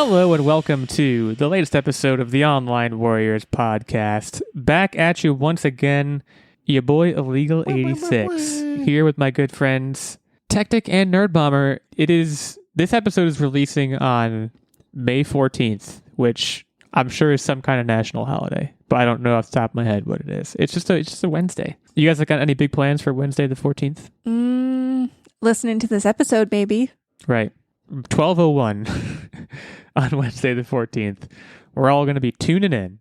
Hello and welcome to the latest episode of the Online Warriors podcast. Back at you once again, your boy Illeagle 86, here with my good friends Techtic and Nerdbomber. This episode is releasing on May 14th, which I'm sure is some kind of national holiday, but I don't know off the top of my head what it is. It's just a Wednesday. You guys got any big plans for Wednesday the 14th? Listening to this episode, maybe. Right. 12:01 on Wednesday the 14th. We're all going to be tuning in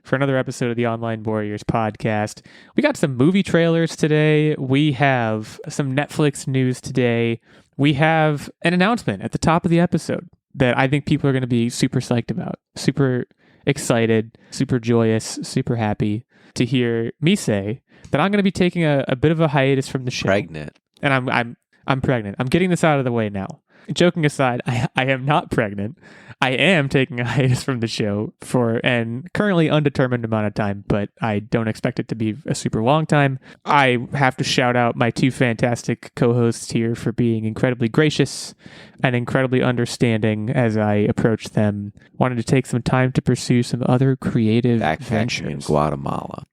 for another episode of the Online Warriors podcast. We got some movie trailers today. We have some Netflix news today. We have an announcement at the top of the episode that I think people are going to be super psyched about, super excited, super joyous, super happy to hear me say that I'm going to be taking a bit of a hiatus from the show. Pregnant. And I'm pregnant. I'm getting this out of the way now. Joking aside, I am not pregnant. I am taking a hiatus from the show for an currently undetermined amount of time, but I don't expect it to be a super long time. I have to shout out my two fantastic co-hosts here for being incredibly gracious and incredibly understanding as I approached them. Wanted to take some time to pursue some other creative ventures. In Guatemala.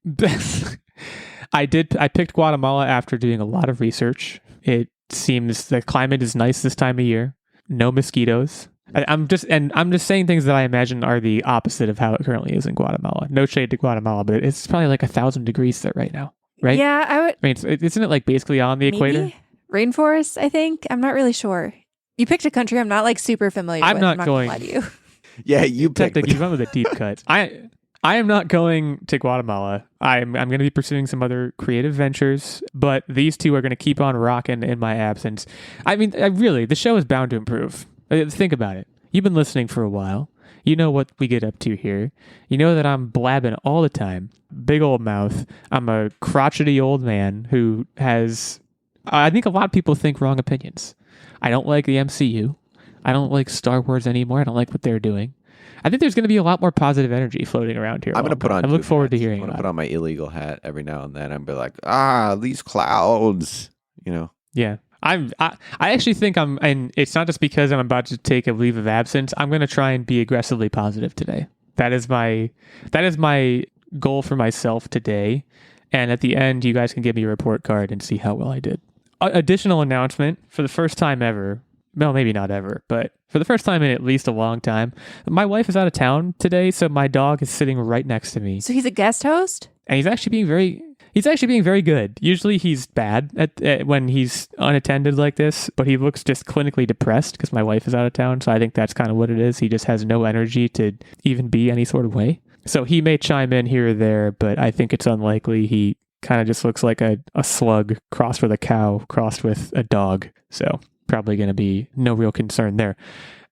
I picked Guatemala after doing a lot of research. It seems the climate is nice this time of year. No mosquitoes. I'm just saying things that I imagine are the opposite of how it currently is in Guatemala. No shade to Guatemala, but it's probably like 1,000 degrees there right now, right? Yeah, I would. I mean, isn't it like basically on the equator? Rainforest, I think. I'm not really sure. You picked a country I'm not like super familiar with. I'm not going to lie to you. Yeah, you picked. You went with a deep cut. I am not going to Guatemala. I'm going to be pursuing some other creative ventures, but these two are going to keep on rocking in my absence. I mean, really, the show is bound to improve. Think about it. You've been listening for a while. You know what we get up to here. You know that I'm blabbing all the time. Big old mouth. I'm a crotchety old man who has, I think a lot of people think wrong opinions. I don't like the MCU. I don't like Star Wars anymore. I don't like what they're doing. I think there's going to be a lot more positive energy floating around here. I'm going to put on. I look forward to hearing. I'm going to put on my illegal hat every now and then and be like, these clouds, you know. Yeah, I actually think and it's not just because I'm about to take a leave of absence. I'm going to try and be aggressively positive today. That is my goal for myself today. And at the end, you guys can give me a report card and see how well I did. Additional announcement for the first time ever. Well, maybe not ever, but for the first time in at least a long time, my wife is out of town today, so my dog is sitting right next to me. So he's a guest host? And he's actually being very good. Usually he's bad at when he's unattended like this, but he looks just clinically depressed because my wife is out of town, so I think that's kind of what it is. He just has no energy to even be any sort of way. So he may chime in here or there, but I think it's unlikely. He kind of just looks like a slug crossed with a cow, crossed with a dog, so probably going to be no real concern there.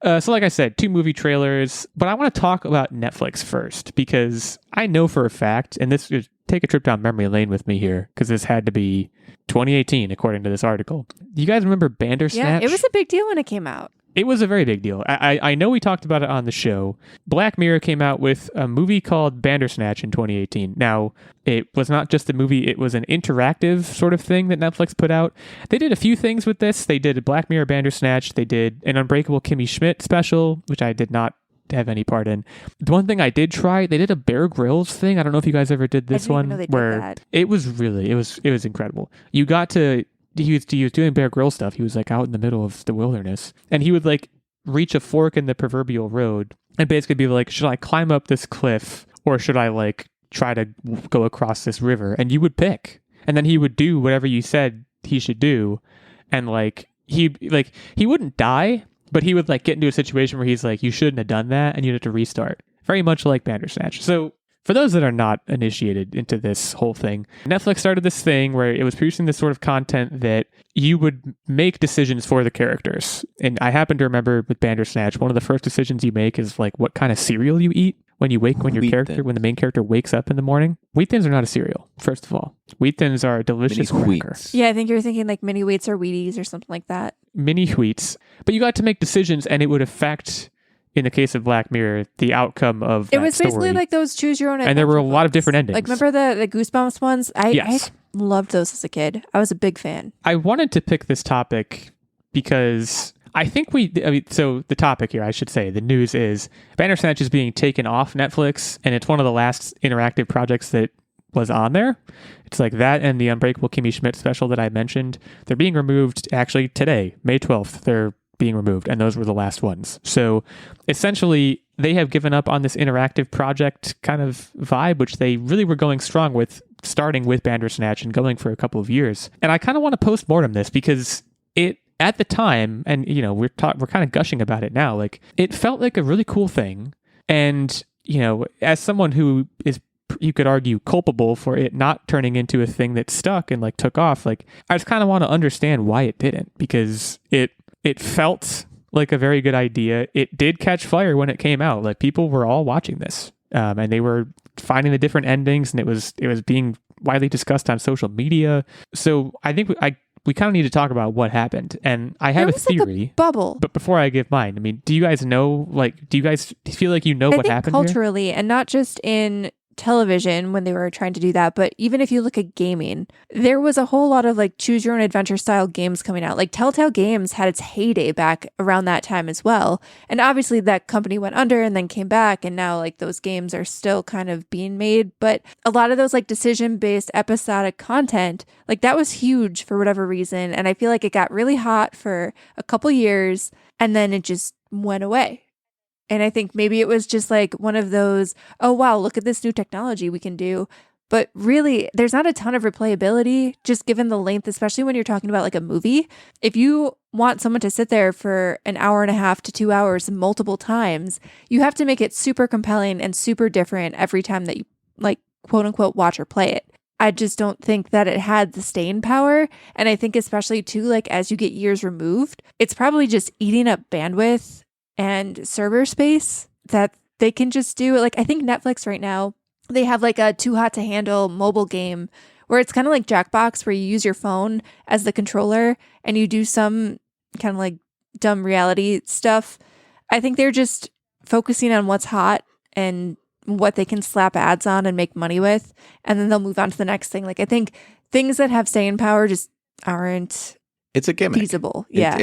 So like I said, 2 movie trailers, but I want to talk about Netflix first because I know for a fact, and this is take a trip down memory lane with me here because this had to be 2018 according to this article. You guys remember Bandersnatch? Yeah, it was a big deal when it came out. It was a very big deal. I know we talked about it on the show. Black Mirror came out with a movie called Bandersnatch in 2018. Now, it was not just a movie, it was an interactive sort of thing that Netflix put out. They did a few things with this. They did a Black Mirror Bandersnatch. They did an Unbreakable Kimmy Schmidt special, which I did not have any part in. The one thing I did try, they did a Bear Grylls thing. I don't know if you guys ever did this one. Where it was really, it was incredible. You got to... He was doing Bear Grylls stuff. He was like out in the middle of the wilderness, and he would like reach a fork in the proverbial road and basically be like, should I climb up this cliff or should I like try to go across this river? And you would pick, and then he would do whatever you said he should do. And he wouldn't die, but he would like get into a situation where he's like, you shouldn't have done that. And you'd have to restart, very much like Bandersnatch. So for those that are not initiated into this whole thing, Netflix started this thing where it was producing this sort of content that you would make decisions for the characters. And I happen to remember with Bandersnatch, one of the first decisions you make is like what kind of cereal you eat when the main character wakes up in the morning. Wheat Thins are not a cereal, first of all. Wheat Thins are a delicious cracker. Yeah, I think you're thinking like mini wheats or Wheaties or something like that. Mini wheats. But you got to make decisions and it would affect, in the case of Black Mirror, the outcome of that It was basically story. Like those choose your own adventure and there were a lot books. of different endings. Like remember the Goosebumps ones? Yes. I loved those as a kid. I was a big fan. I wanted to pick this topic because I think so the topic here, I should say, the news is Bandersnatch is being taken off Netflix, and it's one of the last interactive projects that was on there. It's like that and the Unbreakable Kimmy Schmidt special that I mentioned. They're being removed actually today, May 12th. They're being removed, and those were the last ones. So essentially, they have given up on this interactive project kind of vibe, which they really were going strong with, starting with Bandersnatch and going for a couple of years. And I kind of want to post-mortem this because it, at the time, and we're kind of gushing about it now, like it felt like a really cool thing. And, as someone who is, you could argue, culpable for it not turning into a thing that stuck and like took off, like I just kind of want to understand why it didn't, because it felt like a very good idea. It did catch fire when it came out. Like people were all watching this, and they were finding the different endings, and it was being widely discussed on social media. So I think we kind of need to talk about what happened. And I have a theory. Like a bubble. But before I give mine, I mean, do you guys know? Like, do you guys feel like what happened culturally, and not just in television when they were trying to do that, but even if you look at gaming, there was a whole lot of like choose your own adventure style games coming out. Like Telltale Games had its heyday back around that time as well, and obviously that company went under and then came back, and now like those games are still kind of being made. But a lot of those like decision based episodic content, like that was huge for whatever reason, and I feel like it got really hot for a couple years and then it just went away. And I think maybe it was just like one of those, oh, wow, look at this new technology we can do. But really, there's not a ton of replayability, just given the length, especially when you're talking about like a movie. If you want someone to sit there for an hour and a half to 2 hours multiple times, you have to make it super compelling and super different every time that you like, quote unquote, watch or play it. I just don't think that it had the staying power. And I think especially too, like as you get years removed, it's probably just eating up bandwidth and server space that they can just do. Like I think Netflix right now, they have like a Too Hot to Handle mobile game where it's kind of like Jackbox, where you use your phone as the controller and you do some kind of like dumb reality stuff. I think they're just focusing on what's hot and what they can slap ads on and make money with, and then they'll move on to the next thing. Like I think things that have staying power just aren't it's a gimmick. Feasible. Yeah.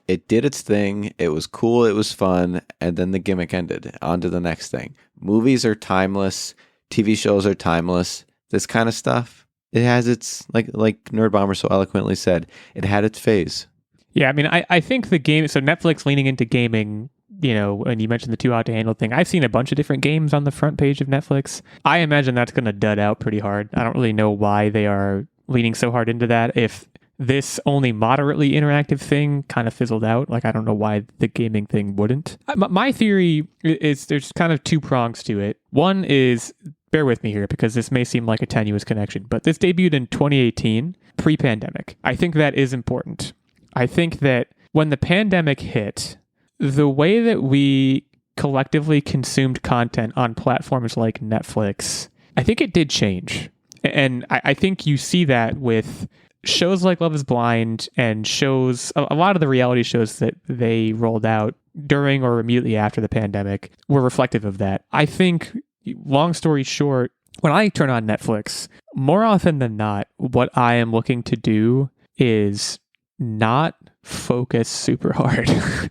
It did its thing. It was cool. It was fun. And then the gimmick ended. On to the next thing. Movies are timeless. TV shows are timeless. This kind of stuff, it has its, like Nerdbomber so eloquently said, it had its phase. Yeah, I mean, I think the game, so Netflix leaning into gaming, and you mentioned the Too Hot to Handle thing. I've seen a bunch of different games on the front page of Netflix. I imagine that's going to dud out pretty hard. I don't really know why they are leaning so hard into that. If this only moderately interactive thing kind of fizzled out, like I don't know why the gaming thing wouldn't. My theory is there's kind of two prongs to it. One is, bear with me here because this may seem like a tenuous connection, but this debuted in 2018, pre-pandemic. I think that is important. I think that when the pandemic hit, the way that we collectively consumed content on platforms like Netflix, I think it did change. And I think you see that with shows like Love is Blind and shows, a lot of the reality shows that they rolled out during or immediately after the pandemic were reflective of that. I think, long story short, when I turn on Netflix, more often than not, what I am looking to do is not focus super hard.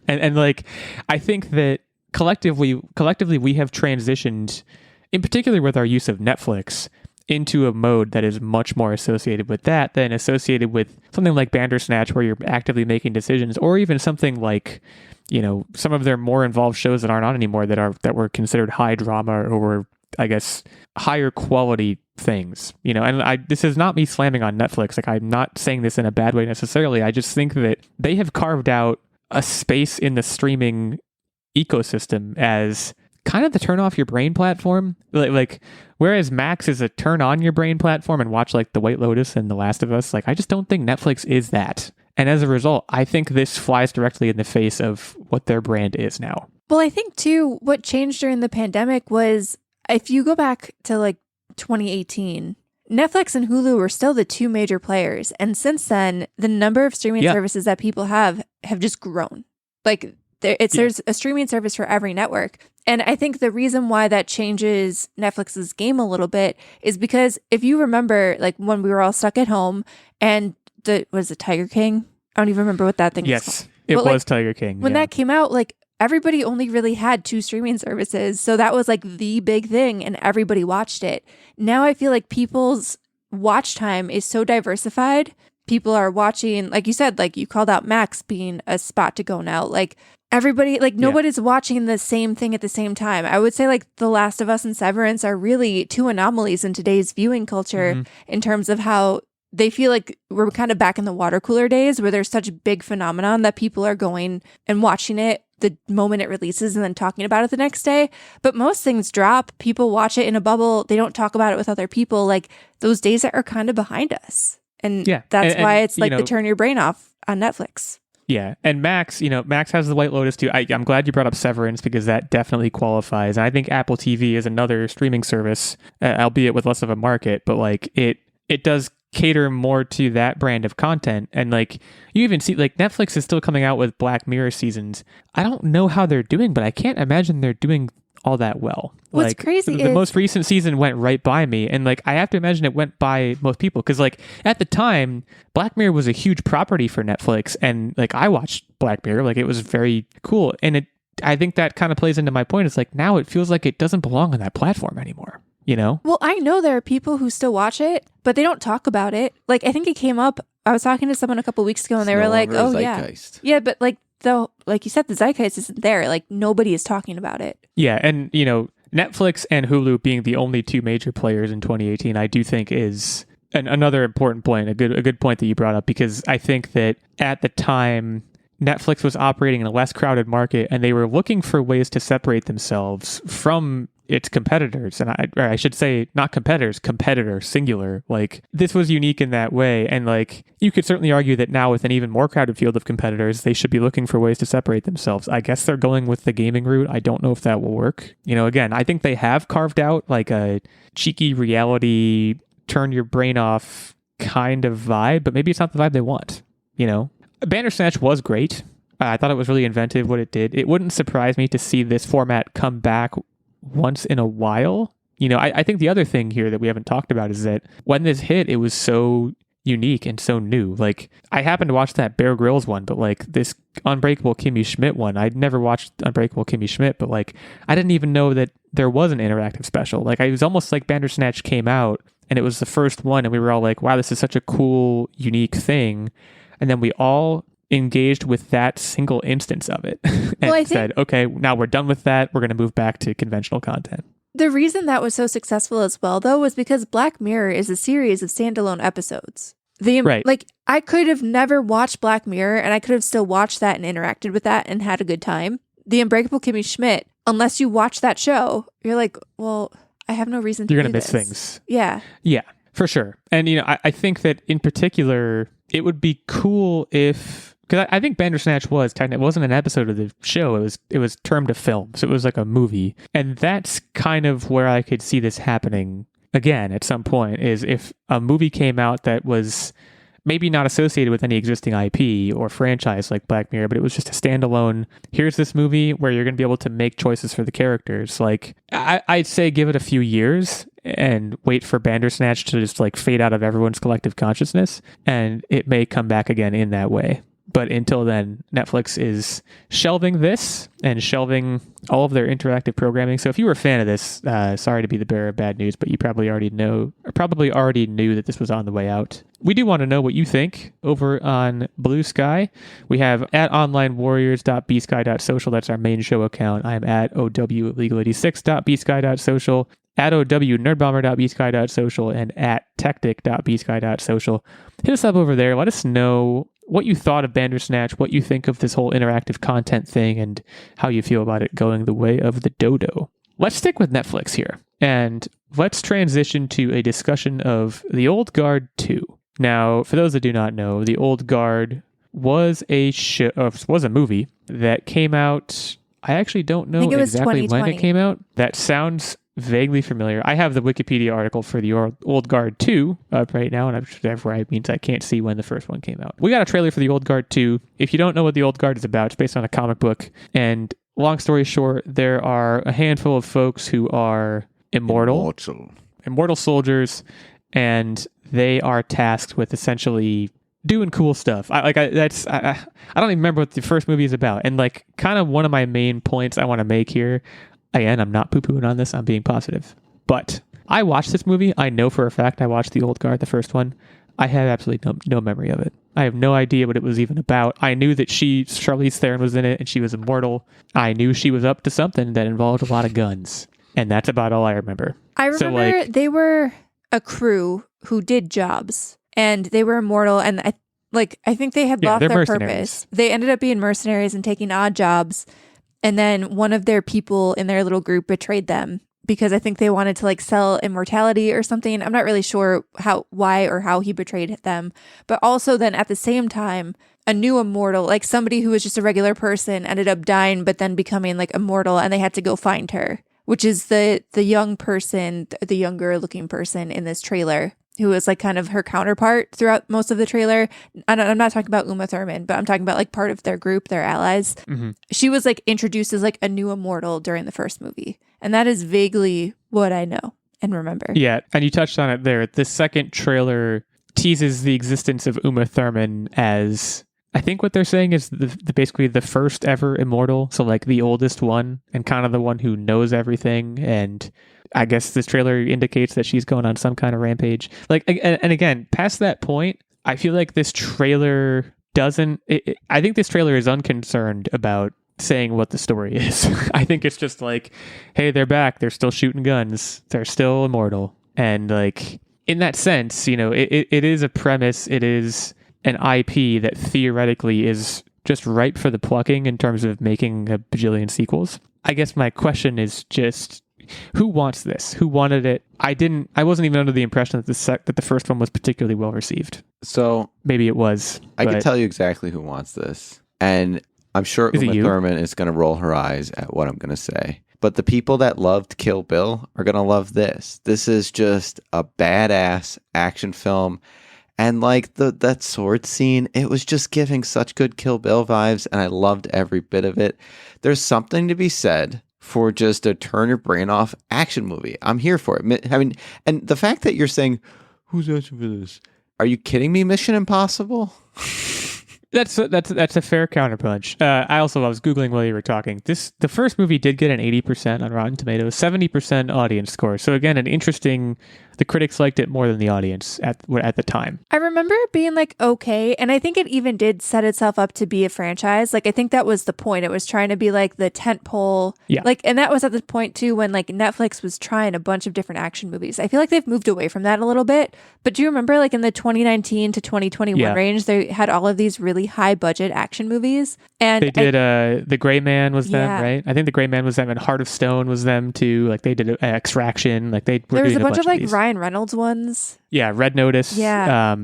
and like, I think that collectively we have transitioned, in particular with our use of Netflix, into a mode that is much more associated with that than associated with something like Bandersnatch, where you're actively making decisions, or even something like, some of their more involved shows that aren't on anymore that were considered high drama or, I guess, higher quality things. And this is not me slamming on Netflix. Like, I'm not saying this in a bad way necessarily. I just think that they have carved out a space in the streaming ecosystem as kind of the turn off your brain platform. Like whereas Max is a turn on your brain platform and watch like The White Lotus and The Last of Us, like I just don't think Netflix is that. And as a result, I think this flies directly in the face of what their brand is now. Well, I think too, what changed during the pandemic was, if you go back to like 2018, Netflix and Hulu were still the two major players. And since then, the number of streaming services that people have just grown. Like there's a streaming service for every network. And I think the reason why that changes Netflix's game a little bit is because if you remember, like when we were all stuck at home and was it Tiger King? I don't even remember what that thing was called. It But, was Tiger King. when yeah. that came out, like everybody only really had 2 streaming services. So that was like the big thing and everybody watched it. Now I feel like people's watch time is so diversified. People are watching, like you said, like you called out Max being a spot to go now. Like everybody, like nobody's watching the same thing at the same time. I would say like The Last of Us and Severance are really 2 anomalies in today's viewing culture in terms of how they feel like we're kind of back in the water cooler days where there's such a big phenomenon that people are going and watching it the moment it releases and then talking about it the next day. But most things drop. People watch it in a bubble. They don't talk about it with other people. Like those days are kind of behind us. And that's why it's like the turn your brain off on Netflix. Yeah. And Max, Max has the White Lotus too. I'm glad you brought up Severance because that definitely qualifies. And I think Apple TV is another streaming service, albeit with less of a market, but like it does cater more to that brand of content. And like you even see like Netflix is still coming out with Black Mirror seasons. I don't know how they're doing, but I can't imagine they're doing all that well. What's like, crazy the is most recent season went right by me, and like I have to imagine it went by most people because like at the time Black Mirror was a huge property for Netflix, and like I watched Black Mirror, like it was very cool, and I think that kind of plays into my point. It's like now it feels like it doesn't belong on that platform anymore. Well, I know there are people who still watch it, but they don't talk about it. Like I think it came up. I was talking to someone a couple weeks ago, and they were like, "Oh yeah, but like though, like you said, the zeitgeist isn't there. Like nobody is talking about it." Yeah, and Netflix and Hulu being the only 2 major players in 2018, I do think is another important point, a good point that you brought up, because I think that at the time Netflix was operating in a less crowded market and they were looking for ways to separate themselves from its competitors. And I should say not competitors, competitor, singular. Like this was unique in that way. And like you could certainly argue that now with an even more crowded field of competitors, they should be looking for ways to separate themselves. I guess they're going with the gaming route. I don't know if that will work. Again, I think they have carved out like a cheeky reality, turn your brain off kind of vibe, but maybe it's not the vibe they want. Bandersnatch was great. I thought it was really inventive what it did. It wouldn't surprise me to see this format come back once in a while. I think the other thing here that we haven't talked about is that when this hit, it was so unique and so new. Like I happened to watch that Bear Grylls one, but like this Unbreakable Kimmy Schmidt one, I'd never watched Unbreakable Kimmy Schmidt, but like I didn't even know that there was an interactive special. Like it was almost like Bandersnatch came out and it was the first one and we were all like, wow, this is such a cool, unique thing. And then we all engaged with that single instance of it and said, okay, now we're done with that. We're going to move back to conventional content. The reason that was so successful as well, though, was because Black Mirror is a series of standalone episodes. Right. Like, I could have never watched Black Mirror, and I could have still watched that and interacted with that and had a good time. The Unbreakable Kimmy Schmidt, unless you watch that show, you're like, well, I have no reason to You're going to do miss this. things. Yeah. Yeah, for sure. And, I think that in particular, it would be cool if... Because I think Bandersnatch it wasn't an episode of the show. It was termed a film, so it was like a movie, and that's kind of where I could see this happening again at some point. Is if a movie came out that was maybe not associated with any existing IP or franchise like Black Mirror, but it was just a standalone. Here's this movie where you're going to be able to make choices for the characters. Like I'd say, give it a few years and wait for Bandersnatch to just like fade out of everyone's collective consciousness, and it may come back again in that way. But until then, Netflix is shelving this and shelving all of their interactive programming. So if you were a fan of this, sorry to be the bearer of bad news, but you probably already knew that this was on the way out. We do want to know what you think over on Blue Sky. We have at onlinewarriors.bsky.social. That's our main show account. I'm at owillegal86.bsky.social, at ownerdbomber.bsky.social, and at techtic.bsky.social. Hit us up over there. Let us know what you thought of Bandersnatch, what you think of this whole interactive content thing, and how you feel about it going the way of the dodo. Let's stick with Netflix here, and let's transition to a discussion of The Old Guard 2. Now, for those that do not know, The Old Guard was a movie that came out. I actually don't know exactly when it came out. That sounds vaguely familiar. I have the Wikipedia article for The Old Guard 2 up right now, and I'm sure that means I can't see when the first one came out. We got a trailer for The Old Guard 2. If you don't know what The Old Guard is about, it's based on a comic book, and long story short, there are a handful of folks who are immortal soldiers, and they are tasked with essentially doing cool stuff. I don't even remember what the first movie is about. And like kind of one of my main points I want to make here, again, I'm not poo-pooing on this, I'm being positive. But I watched this movie. I know for a fact I watched The Old Guard, the first one. I have absolutely no memory of it. I have no idea what it was even about. I knew that Charlize Theron was in it and she was immortal. I knew she was up to something that involved a lot of guns. And that's about all I remember. I remember they were a crew who did jobs and they were immortal. And I think they had lost their purpose. They ended up being mercenaries and taking odd jobs. And then one of their people in their little group betrayed them because I think they wanted to like sell immortality or something. I'm not really sure why or how he betrayed them. But also then at the same time, a new immortal, like somebody who was just a regular person ended up dying, but then becoming like immortal and they had to go find her, which is the young person, the younger looking person in this trailer who was like kind of her counterpart throughout most of the trailer. I'm not talking about Uma Thurman, but I'm talking about like part of their group, their allies. Mm-hmm. She was like introduced as like a new immortal during the first movie. And that is vaguely what I know and remember. Yeah. And you touched on it there. The second trailer teases the existence of Uma Thurman as, I think what they're saying is basically the first ever immortal. So like the oldest one and kind of the one who knows everything. And I guess this trailer indicates that she's going on some kind of rampage. Like, and again, past that point, I feel like this trailer I think this trailer is unconcerned about saying what the story is. I think it's just like, hey, they're back. They're still shooting guns. They're still immortal. And like, in that sense, you know, it is a premise. It is an IP that theoretically is just ripe for the plucking in terms of making a bajillion sequels. I guess my question is just, who wants this? Who wanted it? I wasn't even under the impression that the first one was particularly well received. So maybe it was. I can tell you exactly who wants this. And I'm sure Uma Thurman is going to roll her eyes at what I'm going to say. But the people that loved Kill Bill are going to love this. This is just a badass action film. And like that sword scene, it was just giving such good Kill Bill vibes. And I loved every bit of it. There's something to be said for just a turn your brain off action movie. I'm here for it. I mean, and the fact that you're saying, who's asking for this? Are you kidding me? Mission Impossible? That's a fair counterpunch. I was Googling while you were talking. The first movie did get an 80% on Rotten Tomatoes, 70% audience score. So again, the critics liked it more than the audience at the time. I remember it being like, okay. And I think it even did set itself up to be a franchise. Like, I think that was the point. It was trying to be like the tentpole. Yeah. Like, and that was at the point too, when like Netflix was trying a bunch of different action movies. I feel like they've moved away from that a little bit. But do you remember like in the 2019 to 2021 range, they had all of these really high budget action movies? And they did The Gray Man was them, right? I think The Gray Man was them, and Heart of Stone was them too. Like they did Extraction. Like they were there was doing a bunch of like these. Ryan Reynolds ones. Yeah, Red Notice. Yeah.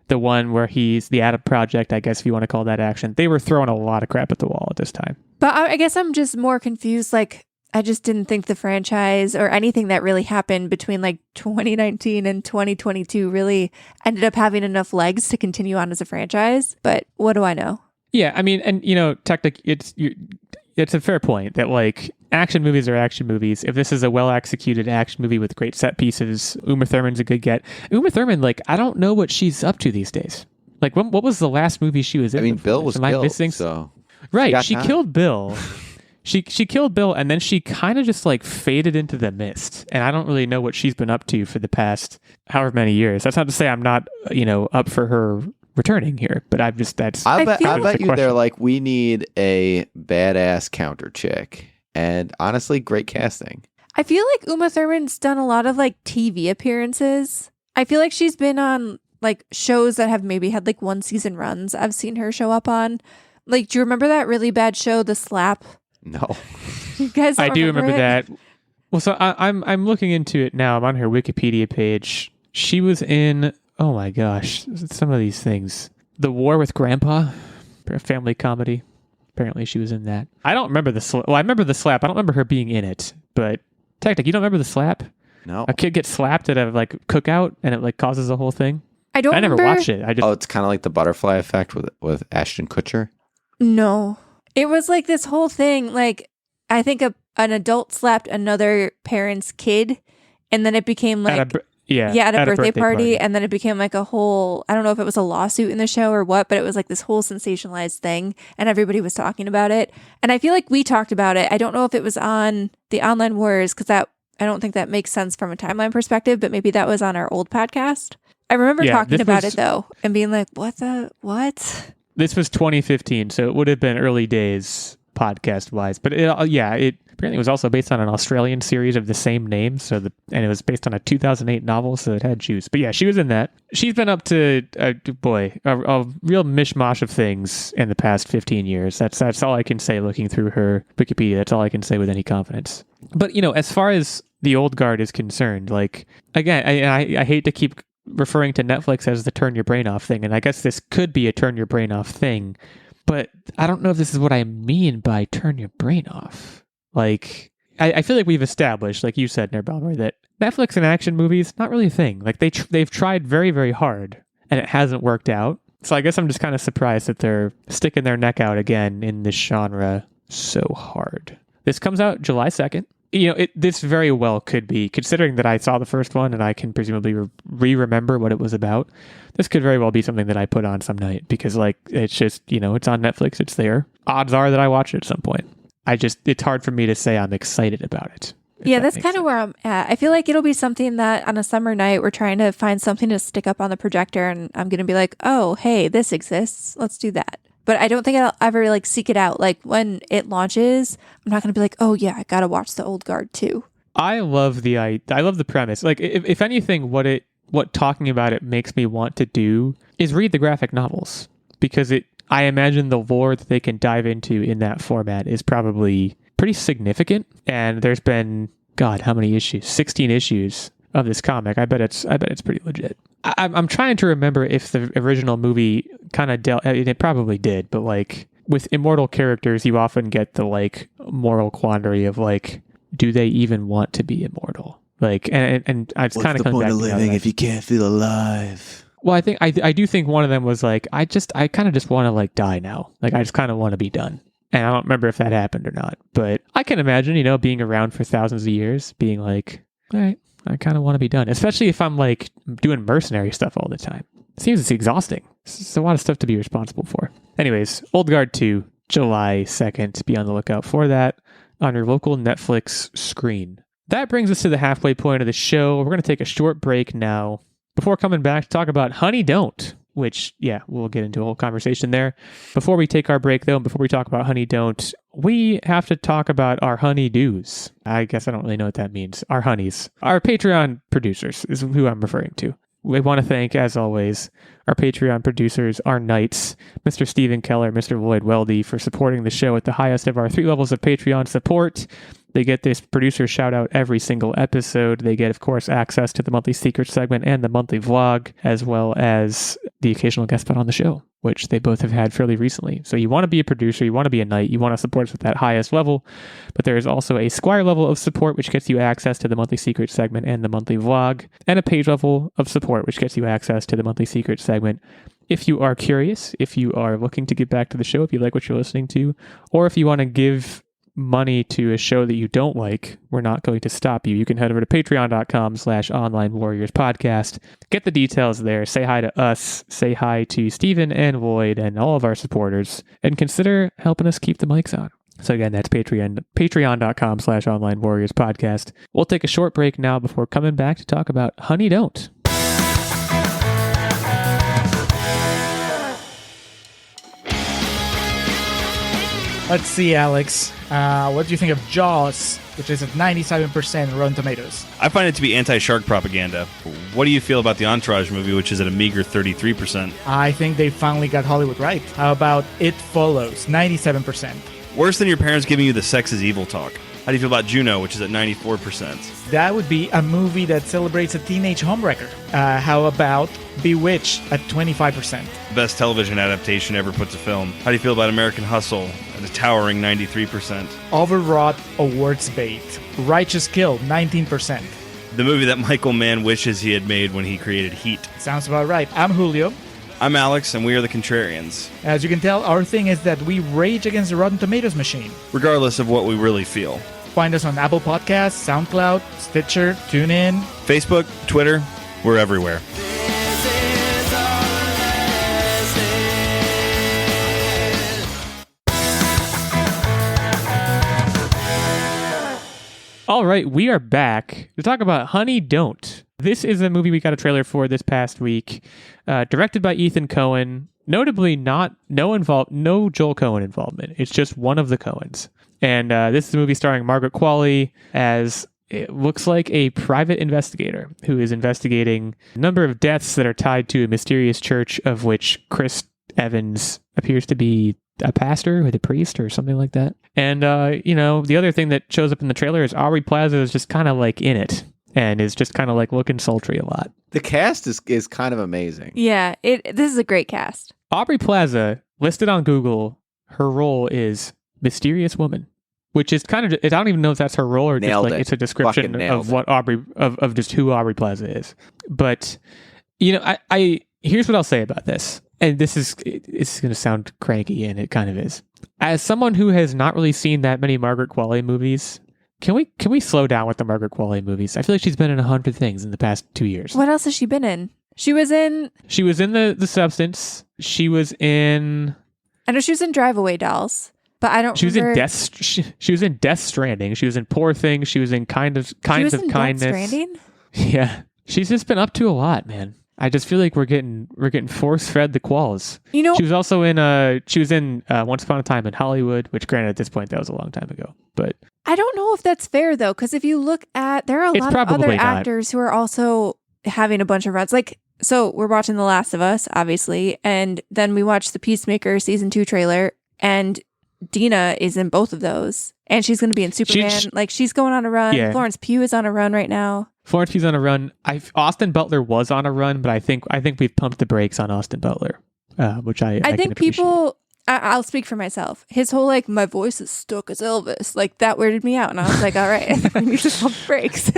The one where he's the Adam Project, I guess if you want to call that action. They were throwing a lot of crap at the wall at this time. But I guess I'm just more confused. Like, I just didn't think the franchise or anything that really happened between like 2019 and 2022 really ended up having enough legs to continue on as a franchise. But what do I know? Yeah, I mean, and you know, Techtic, it's a fair point that like action movies are action movies. If this is a well executed action movie with great set pieces, Uma Thurman's a good get. Uma Thurman, like, I don't know what she's up to these days. Like, what was the last movie she was in? I mean, before? Bill was killed, missing? So right, she killed Bill. She killed Bill, and then she kind of just like faded into the mist. And I don't really know what she's been up to for the past however many years. That's not to say I'm not, up for her returning here, but I bet you they're like, we need a badass counter chick. And honestly, great casting. I feel like Uma Thurman's done a lot of like TV appearances. I feel like she's been on like shows that have maybe had like 1-season runs. I've seen her show up on. Like, do you remember that really bad show, The Slap? No. You guys I do remember it? that. Well, so I'm looking into it now. I'm on her Wikipedia page. She was in, oh my gosh, some of these things. The War with Grandpa, a family comedy. Apparently she was in that. I don't remember the slap. Well, I remember The Slap. I don't remember her being in it. But Techtic, you don't remember The Slap? No. A kid gets slapped at a like cookout and it like causes the whole thing. I never watched it. It's kind of like the butterfly effect with Ashton Kutcher. No. It was like this whole thing. Like, I think an adult slapped another parent's kid, and then it became like Yeah, at a birthday party, party. and then it became like a whole, I don't know if it was a lawsuit in the show or what, but it was like this whole sensationalized thing, and everybody was talking about it. And I feel like we talked about it. I don't know if it was on the Online Warriors, because that, I don't think that makes sense from a timeline perspective, but maybe that was on our old podcast. I remember talking about it though, and being like, what? This was 2015, so it would have been early days podcast wise. But it apparently was also based on an Australian series of the same name. And it was based on a 2008 novel, so it had juice. But yeah, she was in that. She's been up to a real mishmash of things in the past 15 years. That's all I can say looking through her Wikipedia. That's all I can say with any confidence. But as far as the old guard is concerned, like, again, I hate to keep referring to Netflix as the turn your brain off thing, and I guess this could be a turn your brain off thing, but I don't know if this is what I mean by turn your brain off. Like, I feel like we've established, like you said, Nerdbomber, that Netflix and action movies, not really a thing. Like, they've tried very, very hard, and it hasn't worked out. So I guess I'm just kind of surprised that they're sticking their neck out again in this genre so hard. This comes out July 2nd. This very well could be, considering that I saw the first one and I can presumably remember what it was about. This could very well be something that I put on some night because, like, it's just, it's on Netflix. It's there. Odds are that I watch it at some point. It's hard for me to say I'm excited about it. Yeah, that's kind of where I'm at. I feel like it'll be something that on a summer night, we're trying to find something to stick up on the projector, and I'm going to be like, oh, hey, this exists. Let's do that. But I don't think I'll ever like seek it out. Like when it launches, I'm not going to be like, oh yeah, I got to watch the old guard too. I love the premise. Like if anything, what talking about it makes me want to do is read the graphic novels, because I imagine the lore that they can dive into in that format is probably pretty significant. And there's been, God, how many issues? 16 issues of this comic. I bet it's pretty legit. I'm trying to remember if the original movie kind of dealt, it probably did, but like with immortal characters, you often get the like moral quandary of like, do they even want to be immortal? Like, and it's kind of the point of living if you can't feel alive? Well, I think I do think one of them was like, I kind of just want to like die now. Like, I just kind of want to be done. And I don't remember if that happened or not, but I can imagine, being around for thousands of years, being like, all right, I kind of want to be done, especially if I'm like doing mercenary stuff all the time. It seems it's exhausting. It's a lot of stuff to be responsible for. Anyways, Old Guard 2, July 2nd. Be on the lookout for that on your local Netflix screen. That brings us to the halfway point of the show. We're going to take a short break now before coming back to talk about Honey Don't, which, yeah, we'll get into a whole conversation there. Before we take our break, though, and before we talk about Honey Don't, we have to talk about our honey-dos. I guess I don't really know what that means. Our honeys. Our Patreon producers is who I'm referring to. We want to thank, as always, our Patreon producers, our knights, Mr. Stephen Keller, Mr. Lloyd Weldy, for supporting the show at the highest of our 3 levels of Patreon support. They get this producer shout out every single episode. They get, of course, access to the monthly secret segment and the monthly vlog, as well as the occasional guest spot on the show, which they both have had fairly recently. So you want to be a producer, you want to be a knight, you want to support us at that highest level, but there is also a squire level of support, which gets you access to the monthly secret segment and the monthly vlog, and a page level of support, which gets you access to the monthly secret segment. If you are curious, if you are looking to get back to the show, if you like what you're listening to, or if you want to give money to a show that you don't like, we're not going to stop you. You can head over to patreon.com/onlinewarriorspodcast. Get the details there. Say hi to us. Say hi to Steven and Lloyd and all of our supporters, and consider helping us keep the mics on. So again, that's patreon.com/onlinewarriorspodcast. We'll take a short break now before coming back to talk about Honey Don't. Let's see, Alex. What do you think of Jaws, which is at 97% Rotten Tomatoes? I find it to be anti-shark propaganda. What do you feel about the Entourage movie, which is at a meager 33%? I think they finally got Hollywood right. How about It Follows, 97%? Worse than your parents giving you the sex is evil talk. How do you feel about Juno, which is at 94%? That would be a movie that celebrates a teenage homewrecker. How about Bewitched at 25%? Best television adaptation ever put to film. How do you feel about American Hustle at a towering 93%? Overwrought awards bait. Righteous Kill, 19%. The movie that Michael Mann wishes he had made when he created Heat. Sounds about right. I'm Julio. I'm Alex, and we are the Contrarians. As you can tell, our thing is that we rage against the Rotten Tomatoes machine. Regardless of what we really feel. find us on Apple Podcasts, SoundCloud, Stitcher, TuneIn. Facebook, Twitter, we're everywhere. All right, we are back to talk about Honey Don't. This is a movie we got a trailer for this past week, directed by Ethan Coen. Notably, no Joel Coen involvement. It's just one of the Coens. And this is a movie starring Margaret Qualley as, it looks like, a private investigator who is investigating a number of deaths that are tied to a mysterious church of which Chris Evans appears to be a pastor or the priest or something like that. And, the other thing that shows up in the trailer is Aubrey Plaza is just kind of like in it and is just kind of like looking sultry a lot. The cast is kind of amazing. Yeah, this is a great cast. Aubrey Plaza, listed on Google, her role is Mysterious Woman, which is kind of, I don't even know if that's her role or Nailed just like it. it's a description of what of just who Aubrey Plaza is. But, I here's what I'll say about this. And it's going to sound cranky, and it kind of is. As someone who has not really seen that many Margaret Qualley movies, can we slow down with the Margaret Qualley movies? I feel like she's been in 100 things in the past 2 years. What else has she been in? She was in The Substance. She was in. I know she was in Drive Away Dolls, but I don't. She remember. was in Death. She was in Death Stranding. She was in Poor Things. She was in Kinds of Kindness. Death Stranding? Yeah, she's just been up to a lot, man. I just feel like we're getting force fed the quals. She was also in Once Upon a Time in Hollywood, which granted at this point that was a long time ago. But I don't know if that's fair though, because if you look at, there are a lot of other actors who are also having a bunch of runs. Like, so we're watching The Last of Us, obviously, and then we watched the Peacemaker season 2 trailer, and Dina is in both of those, and she's going to be in Superman. She's going on a run. Yeah. Florence Pugh is on a run right now. Florence Pugh's on a run. Austin Butler was on a run, but I think we've pumped the brakes on Austin Butler, which I think people. I'll speak for myself. His whole my voice is stuck as Elvis, that weirded me out, and I was like, all right, I think we need to pump the brakes.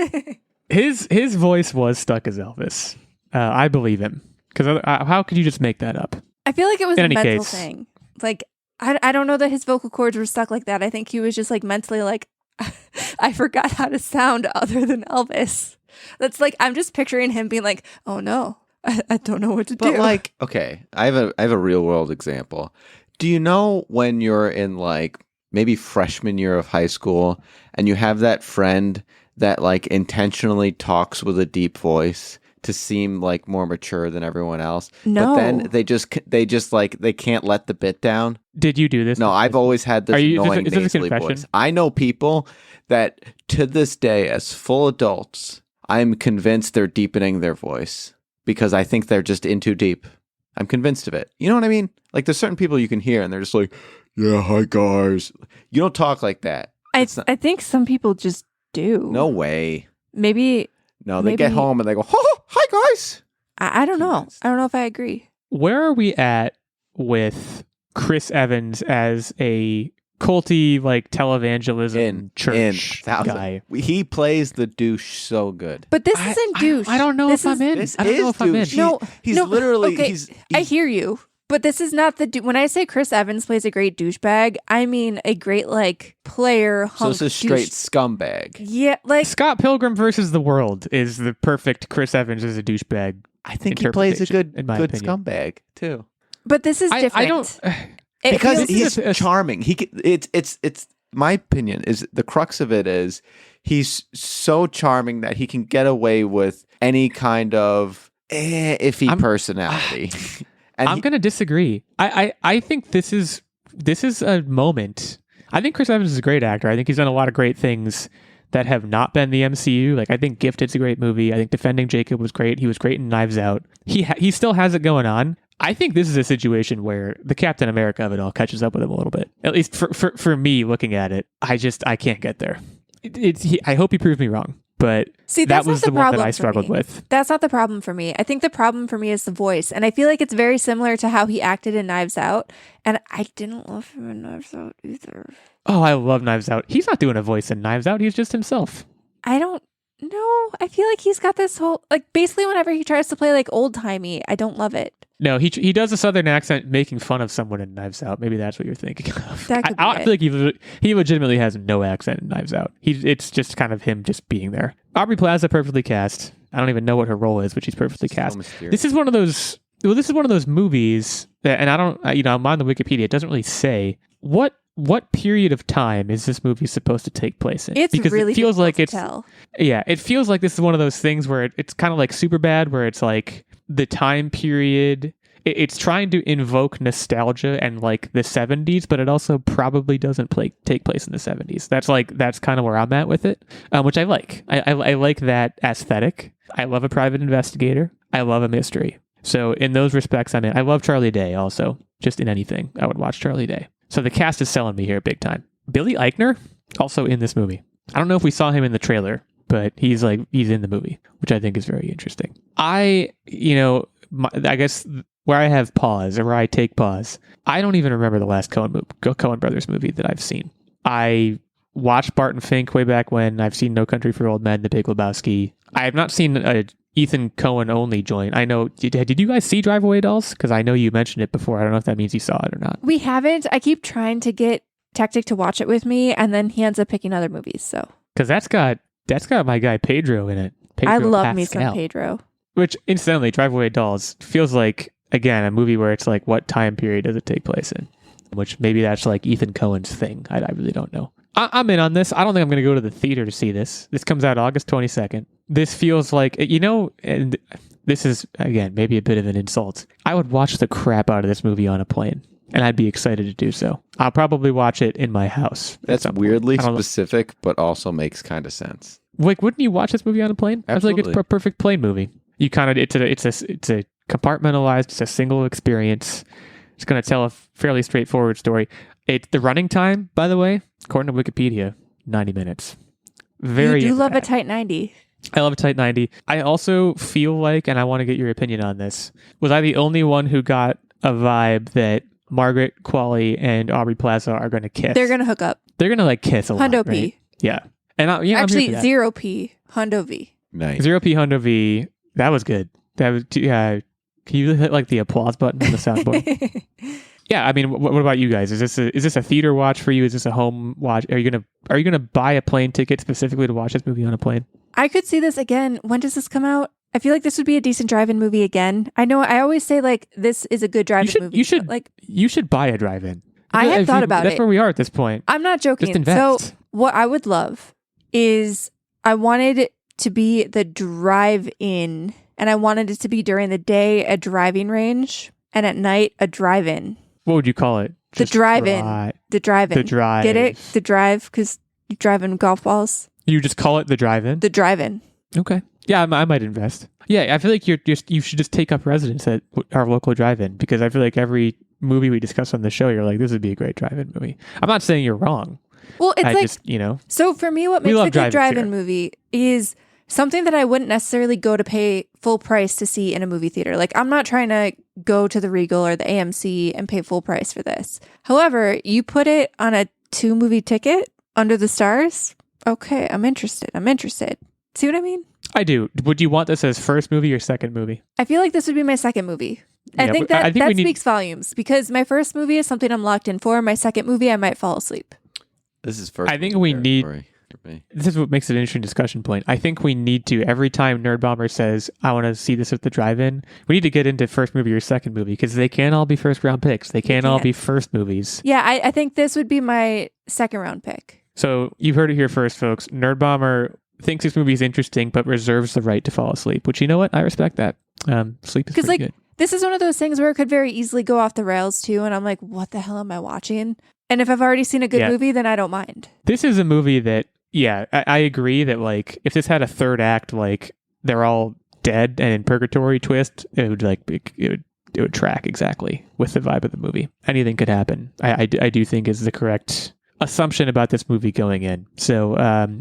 His voice was stuck as Elvis. I believe him, because how could you just make that up? I feel like it was In a any mental case. thing. I don't know that his vocal cords were stuck like that. I think he was just mentally I forgot how to sound other than Elvis. That's I'm just picturing him being oh no, I don't know what to do. But okay, I have a real world example. Do you know when you're in maybe freshman year of high school and you have that friend that intentionally talks with a deep voice to seem more mature than everyone else? No. But then they can't let the bit down. Did you do this? No, I've always had this annoying is this a nasally confession? voice. I know people that to this day, as full adults, I'm convinced they're deepening their voice because I think they're just in too deep. I'm convinced of it. You know what I mean? There's certain people you can hear and they're just yeah, hi guys. You don't talk like that. I think some people just do. No way. Maybe. No, they get home and they go, oh, hi guys. I don't know. I don't know if I agree. Where are we at with Chris Evans as a culty televangelism church guy? He plays the douche so good. But this isn't douche. I don't know if I'm in. This I don't is know if I'm in. douche. He's literally. Okay, He's, I hear you. But this is not the when I say Chris Evans plays a great douchebag, I mean a great player hunk. So it's a straight scumbag. Yeah, Scott Pilgrim versus the World is the perfect Chris Evans as a douchebag. I think he plays a good opinion. scumbag too. But this is different. I don't because he's charming. It's my opinion is the crux of it is he's so charming that he can get away with any kind of iffy personality. And I'm going to disagree. I think this is a moment. I think Chris Evans is a great actor. I think he's done a lot of great things that have not been the MCU. I think Gifted's a great movie. I think Defending Jacob was great. He was great in Knives Out. He still has it going on. I think this is a situation where the Captain America of it all catches up with him a little bit. At least for me looking at it, I can't get there. I hope he proves me wrong. But see, that was the one that I struggled with. That's not the problem for me. I think the problem for me is the voice. And I feel like it's very similar to how he acted in Knives Out. And I didn't love him in Knives Out either. Oh, I love Knives Out. He's not doing a voice in Knives Out. He's just himself. I don't know. I feel like he's got this whole, basically whenever he tries to play old-timey, I don't love it. No, he does a southern accent making fun of someone in Knives Out. Maybe that's what you're thinking of. That could be I it. feel like he legitimately has no accent in Knives Out. It's just kind of him just being there. Aubrey Plaza perfectly cast. I don't even know what her role is, but she's perfectly cast. mysterious. This is one of those. Well, this is one of those movies that, and I don't, I'm on the Wikipedia. It doesn't really say what period of time is this movie supposed to take place in. It's because really it feels like difficult to tell. Yeah, it feels like this is one of those things where it's kind of like Superbad, where it's like the time period. It's trying to invoke nostalgia and like the 70s, but it also probably doesn't take place in the 70s. That's kind of where I'm at with it, which I like. I like that aesthetic. I love a private investigator. I love a mystery. So in those respects, I'm in. I love Charlie Day also. Just in anything, I would watch Charlie Day. So the cast is selling me here big time. Billy Eichner, also in this movie. I don't know if we saw him in the trailer, but he's in the movie, which I think is very interesting. I guess where I have pause or where I take pause, I don't even remember the last Coen Brothers movie that I've seen. I watched Barton Fink way back when. I've seen No Country for Old Men, The Big Lebowski. I have not seen a Ethan Coen only joint. I know. Did you guys see Drive Away Dolls? Because I know you mentioned it before. I don't know if that means you saw it or not. We haven't. I keep trying to get Techtic to watch it with me, and then he ends up picking other movies. So because that's got my guy Pedro in it. I Pedro love me Pascal. some Pedro. Which incidentally, Drive Away Dolls feels like again a movie where it's like, what time period does it take place in? Which maybe that's like Ethan Coen's thing. I really don't know. I'm in on this. I don't think I'm going to go to the theater to see this. This comes out August 22nd. This feels like, and this is, again, maybe a bit of an insult. I would watch the crap out of this movie on a plane, and I'd be excited to do so. I'll probably watch it in my house. That's weirdly specific, but also makes kind of sense. Like, wouldn't you watch this movie on a plane? Absolutely. I feel like it's a perfect plane movie. You kind of, it's a compartmentalized, it's a single experience. It's going to tell a fairly straightforward story. The running time, by the way, according to Wikipedia, 90 minutes. Very. You do love a tight 90. I love a tight 90. I also feel like, and I want to get your opinion on this, was I the only one who got a vibe that Margaret Qualley and Aubrey Plaza are going to kiss? They're going to hook up. They're going to like kiss a lot, Hundo right? P. Yeah. And Actually, I'm here for that. 0P. Hundo V. Nice. 0P Hundo V. That was good. That was, can you hit like the applause button on the soundboard? Yeah, I mean, what about you guys? Is this a theater watch for you? Is this a home watch? Are you gonna buy a plane ticket specifically to watch this movie on a plane? I could see this again. When does this come out? I feel like this would be a decent drive-in movie again. I know I always say like this is a good drive-in movie. You should buy a drive-in. I had thought about it. That's where we are at this point. I'm not joking. Just invest. So what I would love is I wanted it to be the drive-in, and I wanted it to be during the day a driving range, and at night a drive-in. What would you call it? The drive-in. The drive-in. The drive. Get it? The drive, because you drive in golf balls. You just call it the drive-in? The drive-in. Okay. Yeah, I might invest. Yeah, I feel like you should just take up residence at our local drive-in, because I feel like every movie we discuss on the show, you're like, this would be a great drive-in movie. I'm not saying you're wrong. Well, it's So for me, what makes a good drive-in movie is something that I wouldn't necessarily go to pay full price to see in a movie theater. Like, I'm not trying to go to the Regal or the AMC and pay full price for this. However, you put it on a 2-movie ticket under the stars. Okay, I'm interested. See what I mean? I do. Would you want this as first movie or second movie? I feel like this would be my second movie. I think that speaks volumes, because my first movie is something I'm locked in for. My second movie, I might fall asleep. This is first. I think we need. This is what makes it an interesting discussion point. I think we need to, every time Nerdbomber says, I want to see this at the drive-in, we need to get into first movie or second movie, because they can't all be first round picks. They can't all be first movies. Yeah, I think this would be my second round pick. So you've heard it here first, folks. Nerdbomber thinks this movie is interesting, but reserves the right to fall asleep, which, you know what? I respect that. Sleep is pretty good. This is one of those things where it could very easily go off the rails too, and I'm like, what the hell am I watching? And if I've already seen a good movie, then I don't mind. This is a movie that, I agree that, like, if this had a third act, like, they're all dead and in purgatory twist, it would track exactly with the vibe of the movie. Anything could happen. I do think is the correct assumption about this movie going in. So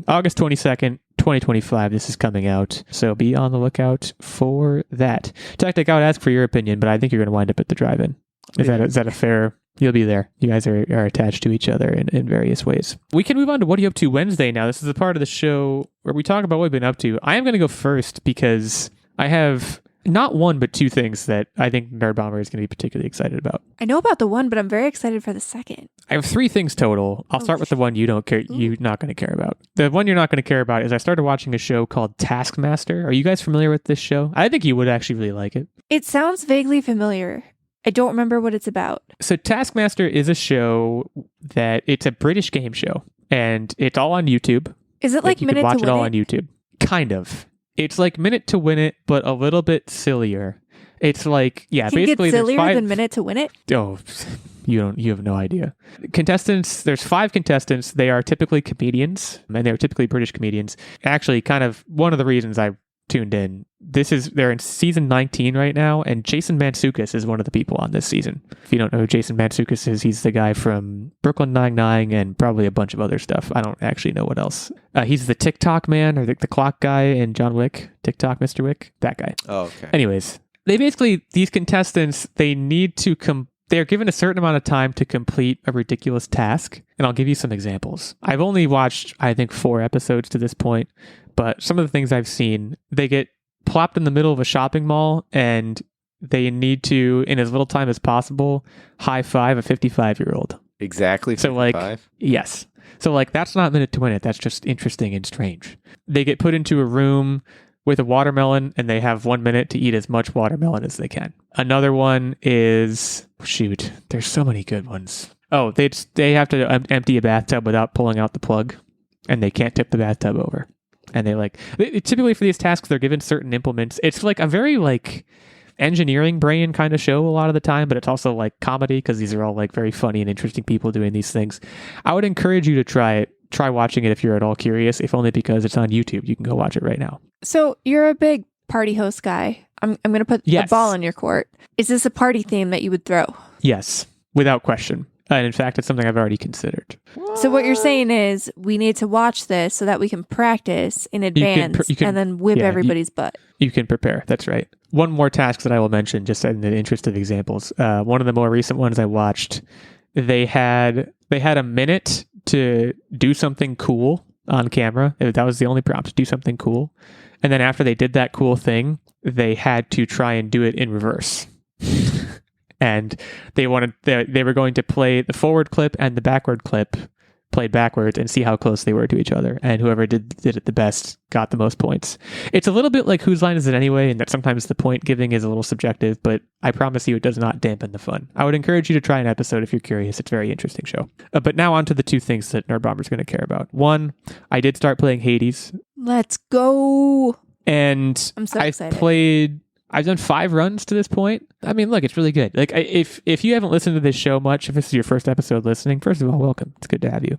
August 22nd, 2025, this is coming out. So be on the lookout for that. Techtic, I would ask for your opinion, but I think you're going to wind up at the drive-in. Is that a fair... You'll be there. You guys are attached to each other in various ways. We can move on to What Are You Up To Wednesday now. This is the part of the show where we talk about what we've been up to. I am going to go first because I have not one, but two things that I think Nerdbomber is going to be particularly excited about. I know about the one, but I'm very excited for the second. I have three things total. I'll start with the one you don't care. You're not going to care about. The one you're not going to care about is I started watching a show called Taskmaster. Are you guys familiar with this show? I think you would actually really like it. It sounds vaguely familiar. I don't remember what it's about. So Taskmaster is a show that it's a British game show, and it's all on YouTube. Is it like you Minute can watch to it all Win on It? YouTube. Kind of. It's like Minute to Win It, but a little bit sillier. It's like, yeah, Can it basically get there's sillier five. than Minute to Win It? Oh, you have no idea. Contestants, there's 5 contestants. They are typically comedians, and they're typically British comedians. Actually, kind of one of the reasons I tuned in. They're in season 19 right now, and Jason Mantzoukas is one of the people on this season. If you don't know who Jason Mantzoukas is, he's the guy from Brooklyn Nine-Nine and probably a bunch of other stuff. I don't actually know what else. He's the TikTok man, or the clock guy in John Wick. TikTok, Mr. Wick, that guy. Oh, okay. Anyways, these contestants, they need to they're given a certain amount of time to complete a ridiculous task, and I'll give you some examples. I've only watched, I think, 4 episodes to this point, but some of the things I've seen, they get plopped in the middle of a shopping mall, and they need to, in as little time as possible, high five a 55-year-old. Exactly 55? So, like, yes. So, like, that's not Minute to Win It. That's just interesting and strange. They get put into a room with a watermelon, and they have 1 minute to eat as much watermelon as they can. Another one is, shoot, there's so many good ones. Oh, they have to empty a bathtub without pulling out the plug, and they can't tip the bathtub over. And typically for these tasks, they're given certain implements. It's like a very like engineering brain kind of show a lot of the time, but it's also like comedy because these are all like very funny and interesting people doing these things. I would encourage you to try it. Try watching it if you're at all curious, if only because it's on YouTube. You can go watch it right now. So you're a big party host guy. I'm going to put Yes. the ball in your court. Is this a party theme that you would throw? Yes, without question. And in fact, it's something I've already considered. So what you're saying is we need to watch this so that we can practice in advance and then whip everybody's butt. You can prepare. That's right. One more task that I will mention, just in the interest of examples. One of the more recent ones I watched, they had a minute to do something cool on camera. That was the only prompt, do something cool. And then after they did that cool thing, they had to try and do it in reverse. And they were going to play the forward clip and the backward clip played backwards and see how close they were to each other. And whoever did it the best got the most points. It's a little bit like Whose Line Is It Anyway? And that sometimes the point giving is a little subjective, but I promise you it does not dampen the fun. I would encourage you to try an episode if you're curious. It's a very interesting show. But now on to the 2 things that Nerdbomber is going to care about. One, I did start playing Hades. Let's go. And I'm so excited. I've done 5 runs to this point. I mean, look, it's really good. Like, if you haven't listened to this show much, if this is your first episode listening, first of all, welcome. It's good to have you.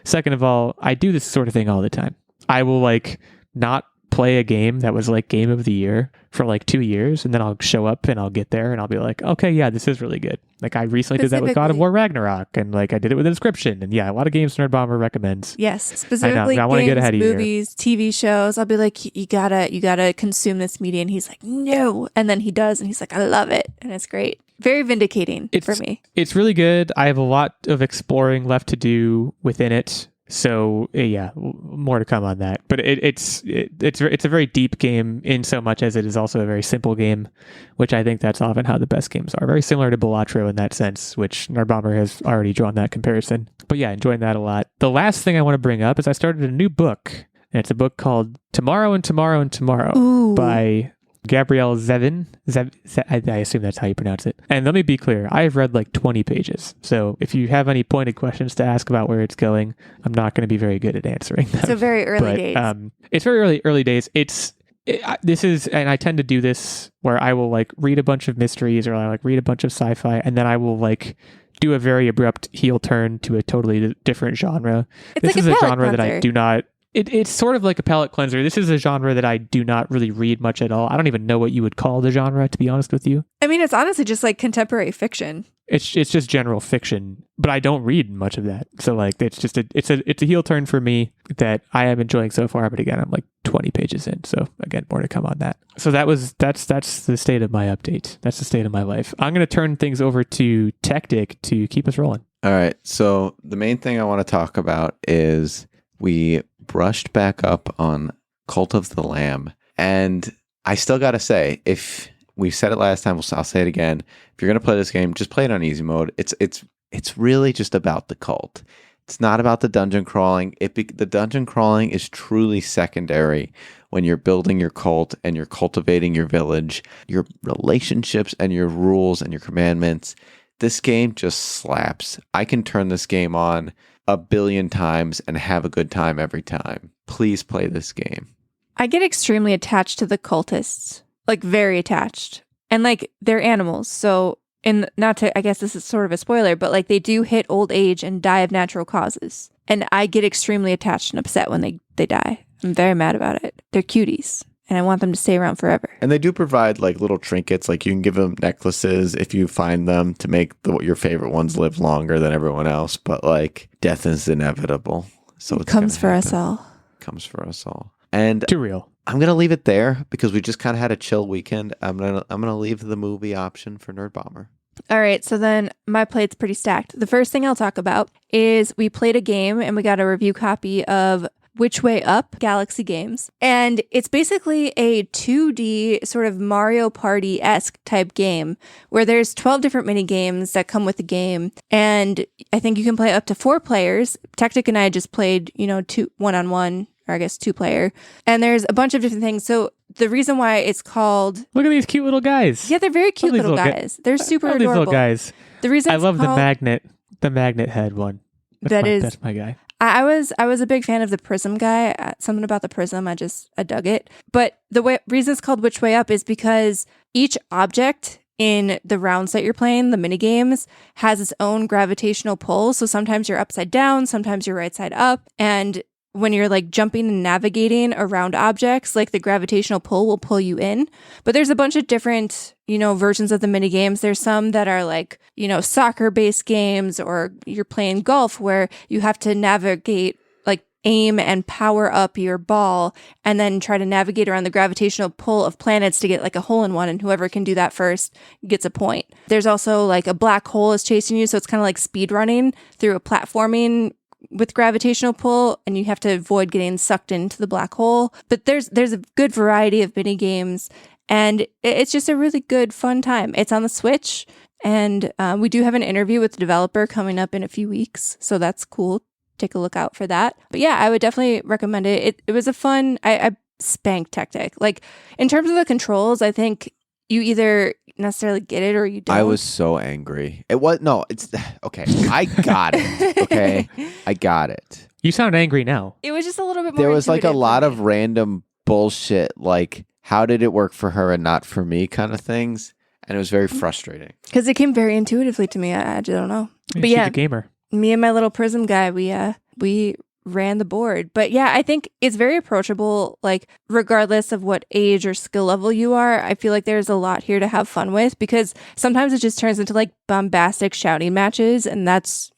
Second of all, I do this sort of thing all the time. I will like not play a game that was like Game of the Year for like 2 years, and then I'll show up and I'll get there and I'll be like, okay, yeah, this is really good. Like I recently did that with God of War Ragnarok, and like I did it with Inscription, and yeah, a lot of games Nerdbomber recommends. Yes, specifically I want to get ahead of you movies, TV shows. I'll be like, you gotta consume this media, and he's like, no, and then he does, and he's like, I love it, and it's great. Very vindicating for me. It's really good. I have a lot of exploring left to do within it. So yeah, more to come on that. But it's a very deep game in so much as it is also a very simple game, which I think that's often how the best games are. Very similar to Balatro in that sense, which Nerdbomber has already drawn that comparison. But yeah, enjoying that a lot. The last thing I want to bring up is I started a new book, and it's a book called Tomorrow and Tomorrow and Tomorrow by Gabrielle Zevin. I assume that's how you pronounce it. And let me be clear, I've read like 20 pages. So if you have any pointed questions to ask about where it's going, I'm not going to be very good at answering them. So very early days. It's very early days. This is, and I tend to do this where I will like read a bunch of mysteries or I like read a bunch of sci-fi, and then I will like do a very abrupt heel turn to a totally different genre. This is a genre that I do not. It's sort of like a palate cleanser. This is a genre that I do not really read much at all. I don't even know what you would call the genre, to be honest with you. I mean, it's honestly just like contemporary fiction. It's just general fiction, but I don't read much of that. So like, it's a heel turn for me that I am enjoying so far. But again, I'm like 20 pages in. So again, more to come on that. So that's the state of my update. That's the state of my life. I'm going to turn things over to Techtic to keep us rolling. All right. So the main thing I want to talk about is we brushed back up on Cult of the Lamb, and I still got to say, if we said it last time, I'll say it again. If you're going to play this game, just play it on easy mode. It's really just about the cult. It's not about the dungeon crawling. The dungeon crawling is truly secondary when you're building your cult and you're cultivating your village, your relationships and your rules and your commandments. This game just slaps. I can turn this game on 1 billion times and have a good time every time. Please play this game. I get extremely attached to the cultists, like very attached. And like they're animals. So, and not to, I guess this is sort of a spoiler, but like they do hit old age and die of natural causes. And I get extremely attached and upset when they die. I'm very mad about it. They're cuties. And I want them to stay around forever. And they do provide like little trinkets, like you can give them necklaces if you find them to make your favorite ones live longer than everyone else. But like death is inevitable, so it comes for us all. Comes for us all. And Too real. I'm gonna leave it there because we just kind of had a chill weekend. I'm gonna leave the movie option for Nerdbomber. All right, so then my plate's pretty stacked. The first thing I'll talk about is we played a game and we got a review copy of Which Way Up, Galaxy Games. And it's basically a 2D sort of Mario Party-esque type game where there's 12 different mini games that come with the game. And I think you can play up to 4 players. Techtic and I just played, 1-on-1, or I guess 2-player. And there's a bunch of different things. So the reason why it's called... Look at these cute little guys. Yeah, they're very cute little guys. They're super I love adorable. These little guys. The reason I it's love called... the magnet head one. That's my guy. I was a big fan of the Prism guy. Something about the Prism, I dug it. But the reason it's called Which Way Up is because each object in the rounds that you're playing, the mini games, has its own gravitational pull. So sometimes you're upside down, sometimes you're right side up, and when you're like jumping and navigating around objects, like the gravitational pull will pull you in. But there's a bunch of different, versions of the mini games. There's some that are like, soccer based games, or you're playing golf where you have to navigate, like aim and power up your ball and then try to navigate around the gravitational pull of planets to get like a hole in one. And whoever can do that first gets a point. There's also like a black hole is chasing you. So it's kind of like speed running through a platforming with gravitational pull, and you have to avoid getting sucked into the black hole. But there's a good variety of mini games, and it's just a really good, fun time. It's on the Switch, and we do have an interview with the developer coming up in a few weeks, so that's cool. Take a look out for that. But yeah, I would definitely recommend it. It was a fun... I spanked Techtic. Like, in terms of the controls, I think you either necessarily get it or you don't. I was so angry. It's okay. I got it. Okay. I got it. You sound angry now. It was just a little bit more There was like a intuitive lot for of me. random bullshit, like how did it work for her and not for me kind of things. And it was very frustrating. Because it came very intuitively to me. I don't know. But She's yeah, a gamer. me and my little Prism guy, we ran the board. But yeah, I think it's very approachable, like regardless of what age or skill level you are. I feel like there's a lot here to have fun with, because sometimes it just turns into like bombastic shouting matches, and that's,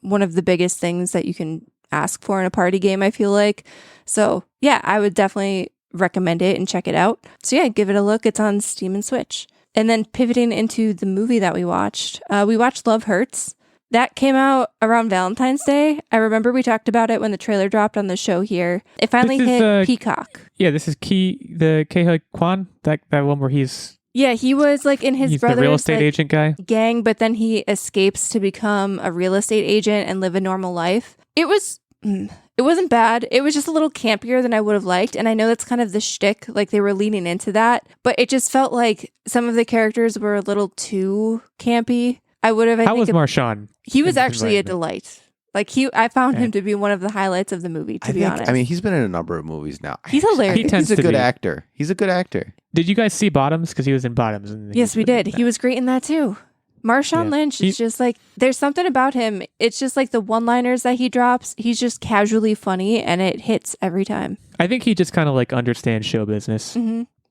one of the biggest things that you can ask for in a party game, I feel like. So yeah, I would definitely recommend it and check it out. So yeah, give it a look. It's on Steam and Switch. And then pivoting into the movie that we watched Love Hurts. That came out around Valentine's Day. I remember we talked about it when the trailer dropped on the show here. It finally hit Peacock. Yeah, this is the Ke Kwan, that one where he's he was like in his brother's the real estate agent guy gang, but then he escapes to become a real estate agent and live a normal life. It wasn't bad. It was just a little campier than I would have liked. And I know that's kind of the shtick, like they were leaning into that, but it just felt like some of the characters were a little too campy. How was Marshawn? He was actually a delight. Like I found him to be one of the highlights of the movie, to be honest. I mean, he's been in a number of movies now. He's hilarious. He's a good actor. He's a good actor. Did you guys see Bottoms? Because he was in Bottoms. Yes, we did. He was great in that too. Marshawn Lynch is just like, there's something about him. It's just like the one-liners that he drops. He's just casually funny, and it hits every time. I think he just kind of like understands show business,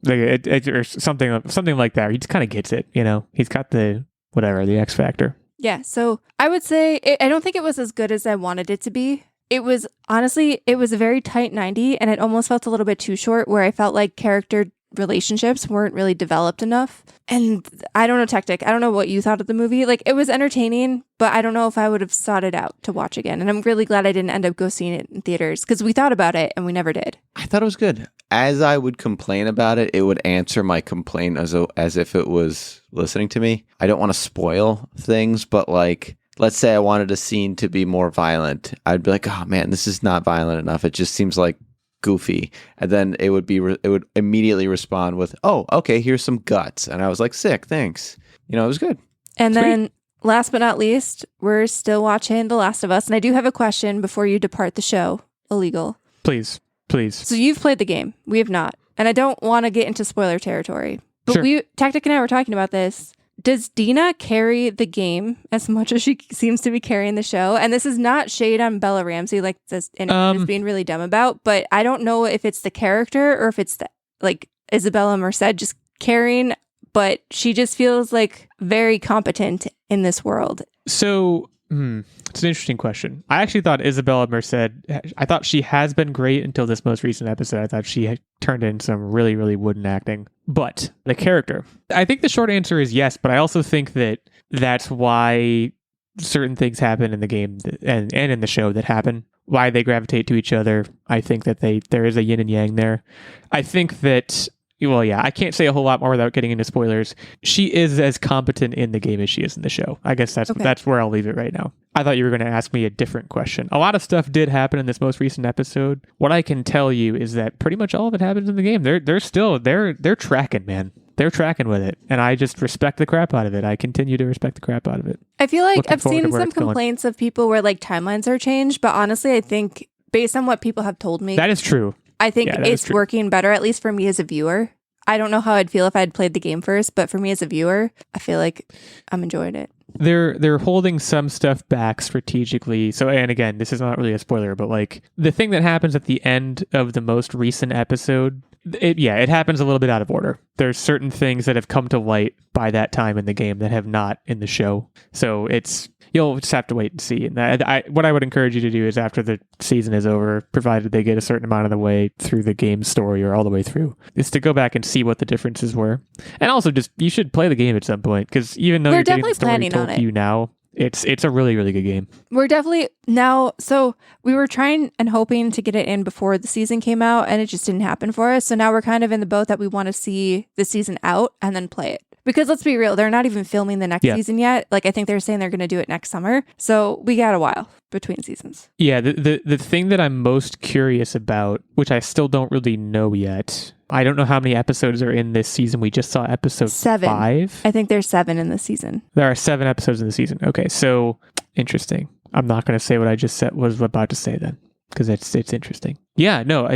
like or something like that. He just kind of gets it. He's got the X Factor. Yeah, so I would say I don't think it was as good as I wanted it to be. It was a very tight 90, and it almost felt a little bit too short, where I felt like character relationships weren't really developed enough. And I don't know, Techtic, I don't know what you thought of the movie. Like, it was entertaining, but I don't know if I would have sought it out to watch again. And I'm really glad I didn't end up go seeing it in theaters because we thought about it and we never did. I thought it was good. As I would complain about it, it would answer my complaint as if it was listening to me. I don't want to spoil things, but like, let's say I wanted a scene to be more violent. I'd be like, oh man, this is not violent enough. It just seems like goofy. And then it would immediately respond with, oh, okay, here's some guts. And I was like, sick, thanks. It was good. And Sweet. then last but not least, we're still watching The Last of Us. And I do have a question before you depart the show, Illeagle. Please. So you've played the game. We have not. And I don't want to get into spoiler territory. But Sure. Tactic and I were talking about this. Does Dina carry the game as much as she seems to be carrying the show? And this is not shade on Bella Ramsey, like this, and is being really dumb about. But I don't know if it's the character or if it's like Isabella Merced just carrying. But she just feels like very competent in this world. So it's an interesting question. I actually thought Isabella Merced, I thought she has been great until this most recent episode. I thought she had turned in some really, really wooden acting. But the character, I think the short answer is yes, but I also think that that's why certain things happen in the game and in the show that happen, why they gravitate to each other. I think that there is a yin and yang there. I think that, well, yeah, I can't say a whole lot more without getting into spoilers. She is as competent in the game as she is in the show. I guess that's where I'll leave it right now. I thought you were going to ask me a different question. A lot of stuff did happen in this most recent episode. What I can tell you is that pretty much all of it happens in the game. They're tracking, man. They're tracking with it. And I just respect the crap out of it. I continue to respect the crap out of it. I feel like Looking I've forward to seen where some it's going. complaints of people where like timelines are changed. But honestly, I think based on what people have told me, That is true. I think Yeah, that is it's true. working better, at least for me as a viewer. I don't know how I'd feel if I'd played the game first, but for me as a viewer, I feel like I'm enjoying it. They're holding some stuff back strategically. So, and again, this is not really a spoiler, but like the thing that happens at the end of the most recent episode, it happens a little bit out of order. There's certain things that have come to light by that time in the game that have not in the show. So you'll just have to wait and see. And what I would encourage you to do is after the season is over, provided they get a certain amount of the way through the game story or all the way through, is to go back and see what the differences were. And also just, you should play the game at some point, because even though We're you're getting definitely the story planning told on to it. you now, it's a really, really good game. We're definitely now, so we were trying and hoping to get it in before the season came out, and it just didn't happen for us. So now we're kind of in the boat that we want to see the season out and then play it. Because let's be real, they're not even filming the next season yet. Like, I think they're saying they're going to do it next summer. So we got a while between seasons. Yeah, the thing that I'm most curious about, which I still don't really know yet, I don't know how many episodes are in this season. We just saw episode 7. 5. I think there's 7 in the season. There are 7 episodes in the season. Okay, so interesting. I'm not going to say what I just was about to say then, because it's interesting. Yeah, no,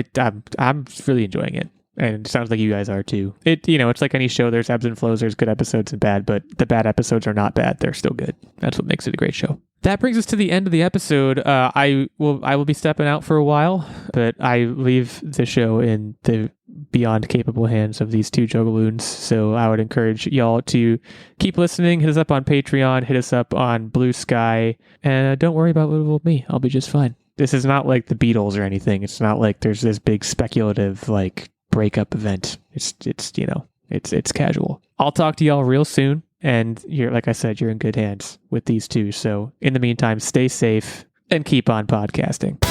I'm really enjoying it. And it sounds like you guys are too. It's like any show. There's ebbs and flows. There's good episodes and bad, but the bad episodes are not bad. They're still good. That's what makes it a great show. That brings us to the end of the episode. I will be stepping out for a while, but I leave the show in the beyond capable hands of these two juggaloons. So I would encourage y'all to keep listening. Hit us up on Patreon. Hit us up on Blue Sky. And don't worry about what will me. I'll be just fine. This is not like the Beatles or anything. It's not like there's this big speculative breakup event. It's casual. I'll talk to y'all real soon, and like I said, you're in good hands with these two. So in the meantime, stay safe and keep on podcasting.